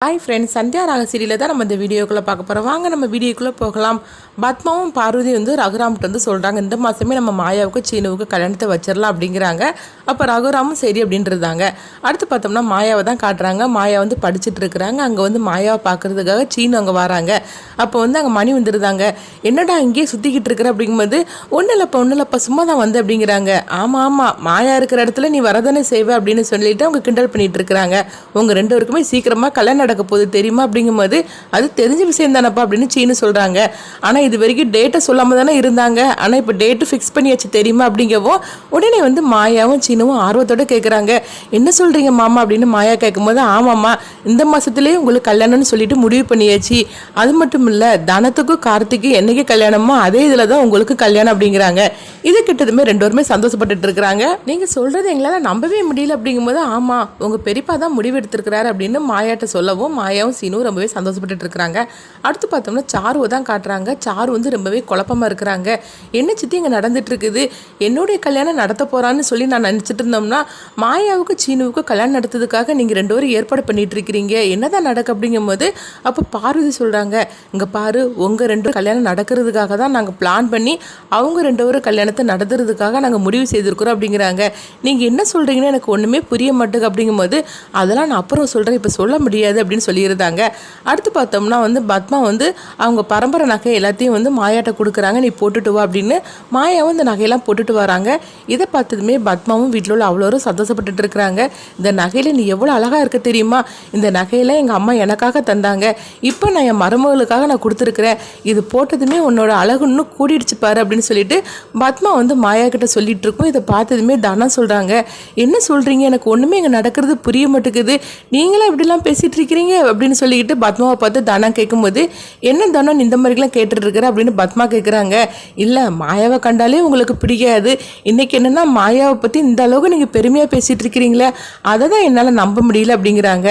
Hi friends, Sandhya ராக சீரியலில் தான் நம்ம இந்த வீடியோக்குள்ளே பார்க்க போகிறோம். வாங்க நம்ம வீடியோக்குள்ளே போகலாம். பத்மாவும் பார்வதி ரகுராம்கிட்ட சொல்கிறாங்க, இந்த மாதமே நம்ம மாயாவுக்கு சீனுவுக்கு கல்யாணத்தை வச்சிடலாம் அப்படிங்கிறாங்க. அப்போ ரகுராமும் சரி அப்படின்றதாங்க. அடுத்து பார்த்தோம்னா மாயாவை தான் காட்டுறாங்க. மாயா படிச்சுட்டு இருக்கிறாங்க. அங்கே மாயாவை பார்க்குறதுக்காக சீனு அங்கே வராங்க. அப்போ அங்கே மணி வந்துருந்தாங்க. என்னடா இங்கேயே சுற்றிக்கிட்டு இருக்கிற அப்படிங்கும்போது, ஒன்றும் இல்லைப்பா சும்மா தான் வந்து அப்படிங்கிறாங்க. ஆமாம் மாயா இருக்கிற இடத்துல நீ வரதானே செய்வே அப்படின்னு சொல்லிட்டு அவங்க கிண்டல் பண்ணிட்டு இருக்கிறாங்க. உங்கள் ரெண்டு பேருக்குமே சீக்கிரமாக கல்யாணம் நடக்க போகுது தெரியுமா அப்படிங்கும்போது, அது தெரிஞ்ச விஷயம் தானப்பா அப்படின்னு சீனு சொல்கிறாங்க. ஆனால் இது வரைக்கும் டேட்டை சொல்லாமல் தானே இருந்தாங்க. ஆனால் இப்போ டேட்டு ஃபிக்ஸ் பண்ணியாச்சு தெரியுமா அப்படிங்கவும் உடனே மாயாவும் சீனுவும் ஆர்வத்தோடு கேட்குறாங்க. என்ன சொல்கிறீங்க மாமா அப்படின்னு மாயா கேட்கும்போது, ஆமாம்மா இந்த மாதத்துலேயே உங்களுக்கு கல்யாணம்னு சொல்லிட்டு முடிவு பண்ணியாச்சு. அது மட்டும் இல்லை, தனத்துக்கும் கார்த்திக்கு என்னைக்கு கல்யாணமோ அதே இதில் தான் உங்களுக்கு கல்யாணம் அப்படிங்கிறாங்க. இது கிட்டதுமே ரெண்டு பேருமே சந்தோஷப்பட்டுட்டு இருக்கிறாங்க. நீங்கள் சொல்கிறது எங்களால் நம்பவே முடியல அப்படிங்கும்போது, ஆமாம் உங்கள் பெரியப்பா தான் முடிவு எடுத்திருக்கிறாரு அப்படின்னு மாயாட்ட சொல்லவும் மாயாவும் சீனும் ரொம்பவே சந்தோஷப்பட்டு இருக்கிறாங்க. அடுத்து பார்த்தோம்னா சாருவை தான் காட்டுறாங்க. சாரு ரொம்பவே குழப்பமாக இருக்கிறாங்க. என்ன சித்தி இங்கே நடந்துட்டு இருக்குது, என்னுடைய கல்யாணம் நடத்த போறான்னு சொல்லி நான் நினச்சிட்டு இருந்தோம்னா, மாயாவுக்கு சீனுவுக்கு கல்யாணம் நடத்துறதுக்காக நீங்கள் ரெண்டு பேரும் ஏற்பாடு பண்ணிட்டு இருக்கிறீங்க, என்னதான் நடக்கு அப்படிங்கும்போது, அப்போ பார்வதி சொல்கிறாங்க, இங்கே பாரு உங்கள் ரெண்டு கல்யாணம் நடக்கிறதுக்காக தான் நாங்கள் பிளான் பண்ணி அவங்க ரெண்டு பேரும் கல்யாணத்தை நடத்துறதுக்காக நாங்கள் முடிவு செய்திருக்கிறோம் அப்படிங்கிறாங்க. நீங்கள் என்ன சொல்கிறீங்கன்னு எனக்கு ஒன்றுமே புரிய மாட்டேங்க அப்படிங்கும்போது, அதெல்லாம் நான் அப்புறம் சொல்கிறேன், இப்போ சொல்ல முடியாது அப்படின்னு சொல்லியிருந்தாங்க. அடுத்து பார்த்தோம்னா பத்மா அவங்க பரம்பரை நகை எல்லாத்தையும் மாயாட்ட கொடுக்குறாங்க, நீ போட்டுட்டு வா அப்படின்னு. மாயாவும் இந்த நகையெல்லாம் போட்டுட்டு வராங்க. இதை பார்த்ததுமே பத்மாவும் வீட்டில் உள்ள அவ்வளோ சந்தோஷப்பட்டுட்டு இருக்கிறாங்க. இந்த நகையில் நீ எவ்வளோ அழகாக இருக்க தெரியுமா, இந்த நகையில் எங்கள் அம்மா எனக்காக தந்தாங்க, இப்போ நான் என் மருமகளுக்காக நான் கொடுத்துருக்குறேன், இது போட்டதுமே உன்னோட அழகு இன்னும் கூடிடுச்சு பாரு அப்படின்னு சொல்லிட்டு பத்மா மாயா கிட்ட சொல்லிட்டு இருக்கோம். இதை பார்த்ததுமே தனா சொல்கிறாங்க, என்ன சொல்கிறீங்க, எனக்கு ஒன்றுமே இங்கே நடக்கிறது புரிய மாட்டேங்குது, நீங்களாம் இப்படிலாம் பேசிகிட்டு இருக்கிறீங்க அப்படின்னு சொல்லிக்கிட்டு பத்மாவை பார்த்து தனா கேட்கும்போது, என்ன தனம் இந்த மாதிரிலாம் கேட்டுட்டு இருக்கிற அப்படின்னு பத்மா கேட்குறாங்க. இல்லை மாயாவை கண்டாலே உங்களுக்கு பிடிக்காது, இன்னைக்கு என்னென்னா மாயாவை பற்றி இந்த அளவுக்கு நீங்கள் பெருமையாக பேசிகிட்டு இருக்கிறீங்களே, அதை தான் என்னால் நம்ப முடியல அப்படிங்கிறாங்க.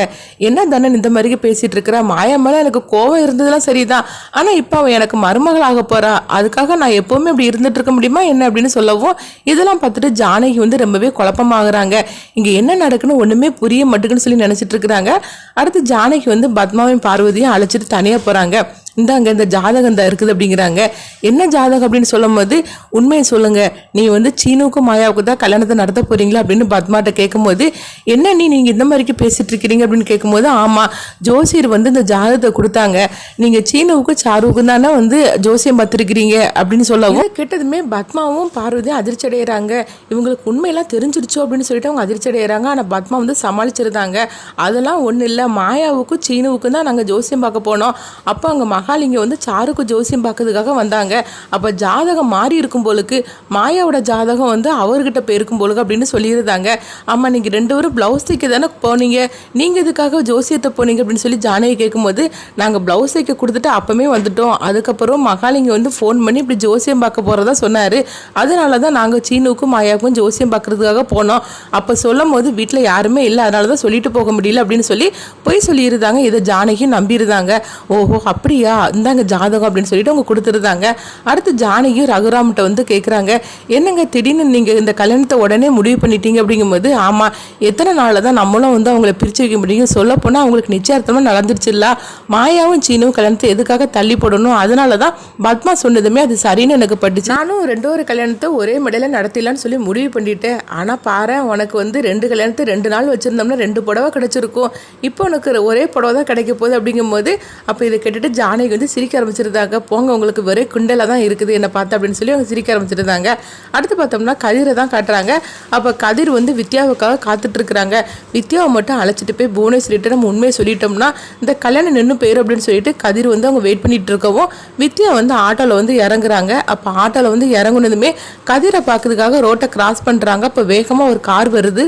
என்ன தனன் இந்த மாதிரி பேசிகிட்டு இருக்கிறா, மாயா மேலே எனக்கு கோவம் இருந்ததுலாம் சரிதான், ஆனால் இப்போ அவன் எனக்கு மருமகள் ஆக போகிறா, அதுக்காக நான் எப்போவுமே அப்படி இருந்துட்டு இருக்க முடியுமா என்ன அப்படின்னு சொல்லவும், இதெல்லாம் பார்த்துட்டு ஜானகி ரொம்பவே குழப்பமாகறாங்க. இங்கே என்ன நடக்குன்னு ஒன்றுமே புரிய மாட்டேங்குன்னு சொல்லி நினச்சிட்டு இருக்கிறாங்க. அடுத்து ஜானகி பத்மாவையும் பார்வதியும் அழைச்சிட்டு தனியாக போகிறாங்க. இந்தாங்க இந்த ஜாதகம் தான் இருக்குது அப்படிங்கிறாங்க. என்ன ஜாதகம் அப்படின்னு சொல்லும் போது, உண்மையை சொல்லுங்க, நீ சீனுக்கும் மாயாவுக்கு தான் கல்யாணத்தை நடத்த போறீங்களா அப்படின்னு பத்மாட்ட கேட்கும்போது, என்ன நீங்கள் இந்த மாதிரிக்கு பேசிட்டு இருக்கிறீங்க அப்படின்னு கேட்கும்போது, ஆமாம் ஜோசியர் இந்த ஜாதகத்தை கொடுத்தாங்க, நீங்கள் சீனுவுக்கு சாருவுக்கும் தானே ஜோசியம் பார்த்துருக்கிறீங்க அப்படின்னு சொல்லவும் கேட்டதுமே பத்மாவும் பார்வதியும் அதிர்ச்சி அடைகிறாங்க. இவங்களுக்கு உண்மையெல்லாம் தெரிஞ்சிருச்சோ அப்படின்னு சொல்லிட்டு அவங்க அதிர்ச்சி அடைகிறாங்க. ஆனால் பத்மா சமாளிச்சிருந்தாங்க. அதெல்லாம் ஒன்றும் இல்லை, மாயாவுக்கும் சீனுவுக்கும் தான் நாங்கள் ஜோசியம் பார்க்க போனோம், அப்போ அங்கே மகாலிங்க சாருக்கு ஜோசியம் பார்க்கறதுக்காக வந்தாங்க, அப்போ ஜாதகம் மாறி இருக்கும் போலுக்கு, மாயாவோட ஜாதகம் அவர்கிட்ட போயிருக்கும் போலுக்கு அப்படின்னு சொல்லியிருந்தாங்க. ஆமாம் நீங்கள் ரெண்டு பேரும் ப்ளவுஸ் தைக்க தானே போனீங்க, நீங்கள் இதுக்காக ஜோசியத்தை போனீங்க அப்படின்னு சொல்லி ஜானகி கேட்கும்போது, நாங்கள் ப்ளவுஸ் தைக்க கொடுத்துட்டு அப்போமே வந்துட்டோம், அதுக்கப்புறம் மகாலிங்க ஃபோன் பண்ணி இப்படி ஜோசியம் பார்க்க போகிறதா சொன்னார், அதனால தான் நாங்கள் சீனுவுக்கும் மாயாவுக்கும் ஜோசியம் பார்க்கறதுக்காக போனோம், அப்போ சொல்லும் போது வீட்டில் யாருமே இல்லை, அதனால தான் சொல்லிட்டு போக முடியல அப்படின்னு சொல்லி போய் சொல்லியிருந்தாங்க. இதை ஜானகியும் நம்பியிருந்தாங்க. ஓஹோ அப்படியா, இந்தாங்க ஜாதகம் அப்படின்னு சொல்லிட்டு அவங்க கொடுத்துருந்தாங்க. அடுத்து ஜானகியும் ரகுராம்கிட்ட கேட்குறாங்க, என்னங்க திடீர்னு நீங்கள் இந்த கல்யாணத்தை உடனே முடிவு பண்ணிட்டீங்க அப்படிங்கும்போது, ஆமாம் எத்தனை நாளில் தான் நம்மளும் அவங்கள பிரித்து வைக்க முடியும், சொல்லப்போனால் அவங்களுக்கு நிச்சயார்த்தமாக நடந்துருச்சுல்ல, மாயாவும் சீனும் கல்யாணத்தை எதுக்காக தள்ளி போடணும், அதனால தான் பத்மா சொன்னதுமே அது சரின்னு எனக்கு பட்டுச்சு, நானும் ரெண்டு ஒரு கல்யாணத்தை ஒரே மடையில் நடத்திடலான்னு சொல்லி முடிவு பண்ணிட்டேன். ஆனால் பாரு உனக்கு ரெண்டு கல்யாணத்தை 2 நாள் வச்சுருந்தோம்னா 2 புடவை கிடச்சிருக்கும், இப்போ உனக்கு ஒரே புடவை தான் கிடைக்க போகுது அப்படிங்கும்போது, அப்போ இதை கேட்டுட்டு ஜானகி சிரிக்க ஆரம்பிச்சிருந்தாங்க. போங்க உங்களுக்கு ஒரே குண்டலாக தான் இருக்குது என்னை பார்த்து அப்படின்னு சொல்லி அவங்க சிரிக்க ஆரம்பிச்சிருந்தாங்க. அடுத்து பார்த்தோம்னா கதிரை தான் காட்டுறாங்க. அப்போ கதிர் வித்யாவுக்காக காத்துட்டு இருக்கிறாங்க. வித்யாவை மட்டும் அழைச்சிட்டு போய் புவனேஸ்வரிட்ட நம்ம உண்மையை சொல்லிட்டோம்னா இந்த கல்யாணம் நின்று போயிடும் அப்படின்னு சொல்லிட்டு கதிர் அவங்க வெயிட் பண்ணிட்டு இருக்கவும், வித்யா ஆட்டோவில் இறங்குறாங்க. அப்போ ஆட்டோவில் இறங்குனதுமே கதிரை பார்க்கறதுக்காக ரோட்டை கிராஸ் பண்ணுறாங்க. அப்போ வேகமாக ஒரு கார் வருது.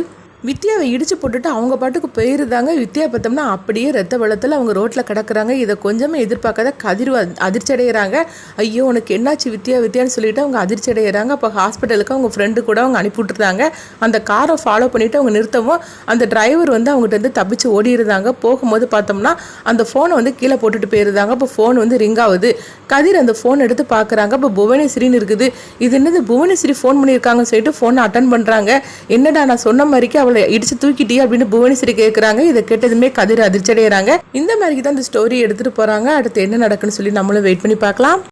வித்யாவை இடிச்சு போட்டுட்டு அவங்க பாட்டுக்கு போயிருந்தாங்க. வித்யா பார்த்தோம்னா அப்படியே ரத்த வெள்ளத்தில் அவங்க ரோட்டில் கிடக்குறாங்க. இதை கொஞ்சமே எதிர்பார்க்காத கதிர் அதிர்ச்சி அடைகிறாங்க. ஐயோ உனக்கு என்னாச்சு வித்யான்னு சொல்லிட்டு அவங்க அதிர்ச்சி அடைகிறாங்க. அப்போ ஹாஸ்பிட்டலுக்கு அவங்க ஃப்ரெண்டு கூட அவங்க அனுப்பி விட்டுருந்தாங்க. அந்த காரை ஃபாலோ பண்ணிவிட்டு அவங்க நிறுத்தவும் அந்த டிரைவர் அவங்ககிட்ட தப்பிச்சு ஓடி இருந்தாங்க. போகும்போது பார்த்தோம்னா அந்த ஃபோனை கீழே போட்டுட்டு போயிருந்தாங்க. அப்போ ஃபோன் ரிங் ஆகுது. கதிர் அந்த ஃபோன் எடுத்து பார்க்குறாங்க. அப்போ புவனேஸ்வரின்னு இருக்குது. இது என்னது புவனேஸ்வரி ஃபோன் பண்ணியிருக்காங்கன்னு சொல்லிட்டு ஃபோனை அட்டன் பண்ணுறாங்க. என்னடா நான் சொன்ன மாதிரிக்கு அவளை இடிச்சு தூக்கிட்டியா அப்படின்னு புவனேஸ்வரி கேட்குறாங்க. இதை கேட்டதுமே கதிர் அதிர்ச்சி அடைகிறாங்க. இந்த மாதிரி தான் இந்த ஸ்டோரி எடுத்துகிட்டு போகிறாங்க. அடுத்து என்ன நடக்குன்னு சொல்லி நம்மளும் வெயிட் பண்ணி பார்க்கலாம்.